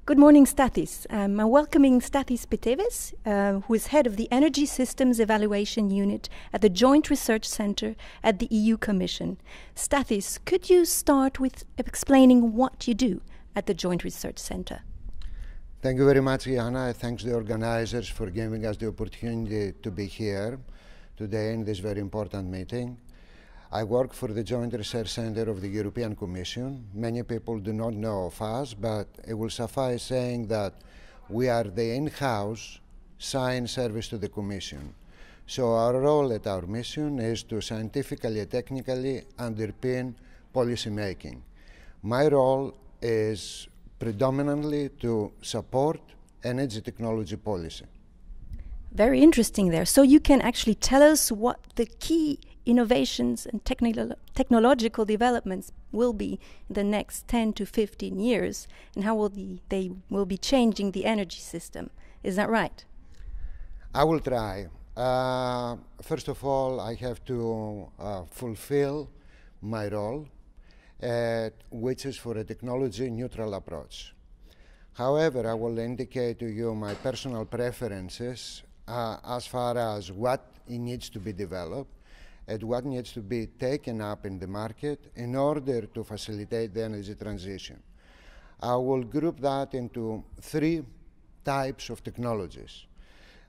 Good morning, Stathis. I'm welcoming Stathis Peteves, who is head of the Energy Systems Evaluation Unit at the Joint Research Centre at the EU Commission. Stathis, could you start with explaining what you do at the Joint Research Centre? Thank you very much, Jana. Thanks the organizers for giving us the opportunity to be here today in this very important meeting. I work for the Joint Research Centre of the European Commission. Many people do not know of us, but it will suffice saying that we are the in-house science service to the Commission. So our role at our mission is to scientifically and technically underpin policy making. My role is predominantly to support energy technology policy. Very interesting there. So you can actually tell us what the key innovations and technological developments will be in the next 10 to 15 years and how they will be changing the energy system. Is that right? I will try. First of all, I have to fulfill my role, which is for a technology neutral approach. However, I will indicate to you my personal preferences as far as what it needs to be developed and what needs to be taken up in the market in order to facilitate the energy transition. I will group that into three types of technologies.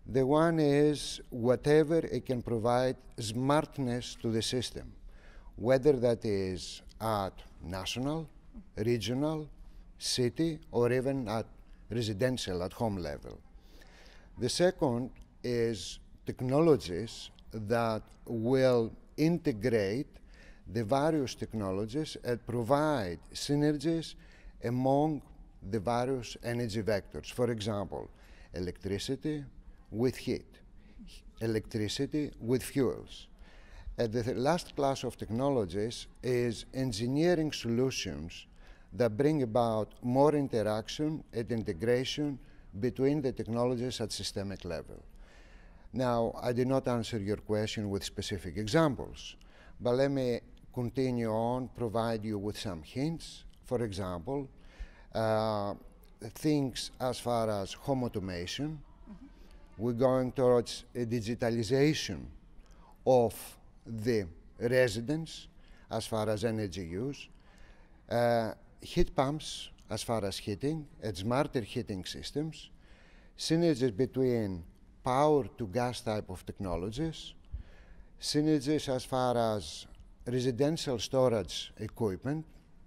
The one is whatever it can provide smartness to the system, whether that is at national, regional, city, or even at residential, at home level. The second is technologies that will integrate the various technologies and provide synergies among the various energy vectors. For example, electricity with heat, electricity with fuels. And the last class of technologies is engineering solutions that bring about more interaction and integration between the technologies at systemic level. Now, I did not answer your question with specific examples, but let me continue on, provide you with some hints. For example, things as far as home automation. We're going towards a digitalization of the residents as far as energy use, heat pumps as far as heating, and smarter heating systems, synergies between power to gas type of technologies, synergies as far as residential storage equipment,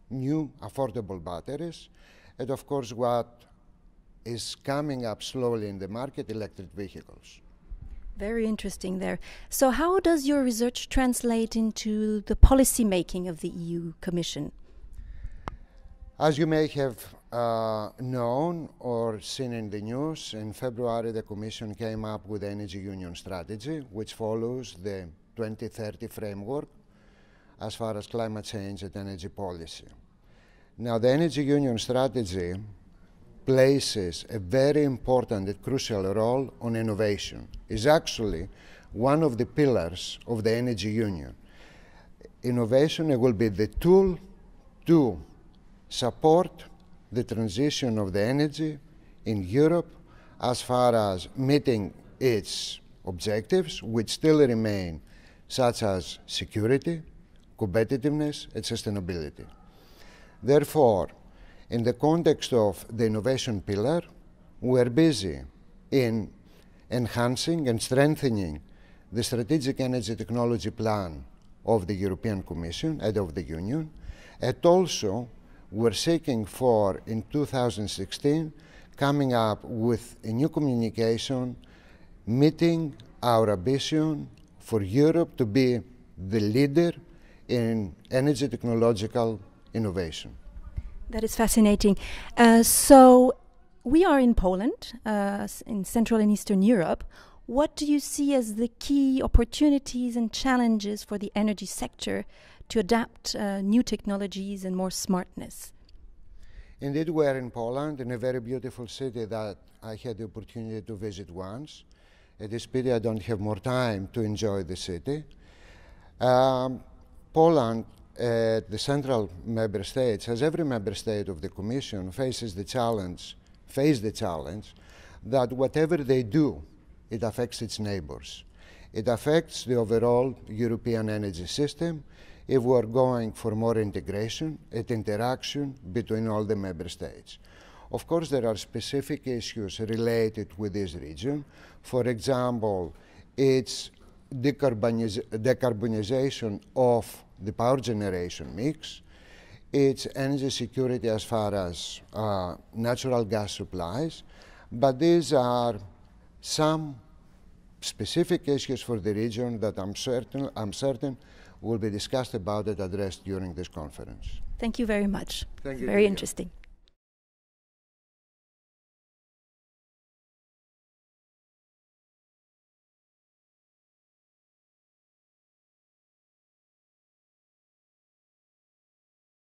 new affordable batteries, and of course what is coming up slowly in the market, electric vehicles. Very interesting there. So how does your research translate into the policy making of the EU Commission? As you may have known or seen in the news, in February the Commission came up with the Energy Union strategy, which follows the 2030 framework as far as climate change and energy policy. Now, the Energy Union strategy places a very important and crucial role on innovation. It's actually one of the pillars of the Energy Union. Innovation will be the tool to support the transition of the energy in Europe as far as meeting its objectives, which still remain, such as security, competitiveness, and sustainability. Therefore, in the context of the innovation pillar, we are busy in enhancing and strengthening the strategic energy technology plan of the European Commission and of the Union, and also we're seeking for, in 2016, coming up with a new communication meeting our ambition for Europe to be the leader in energy technological innovation. That is fascinating. So we are in Poland, in Central and Eastern Europe. What do you see as the key opportunities and challenges for the energy sector to adapt new technologies and more smartness? Indeed, we are in Poland, in a very beautiful city that I had the opportunity to visit once. It is pity I don't have more time to enjoy the city. Poland, the central member states, as every member state of the Commission, faces the challenge face the challenge that whatever they do, it affects its neighbors. It affects the overall European energy system if we are going for more integration and interaction between all the member states. Of course, there are specific issues related with this region. For example, it's decarbonization of the power generation mix. It's energy security as far as natural gas supplies. But these are some specific issues for the region that I'm certain will be discussed about and addressed during this conference. Thank you very much. Thank you. Very interesting.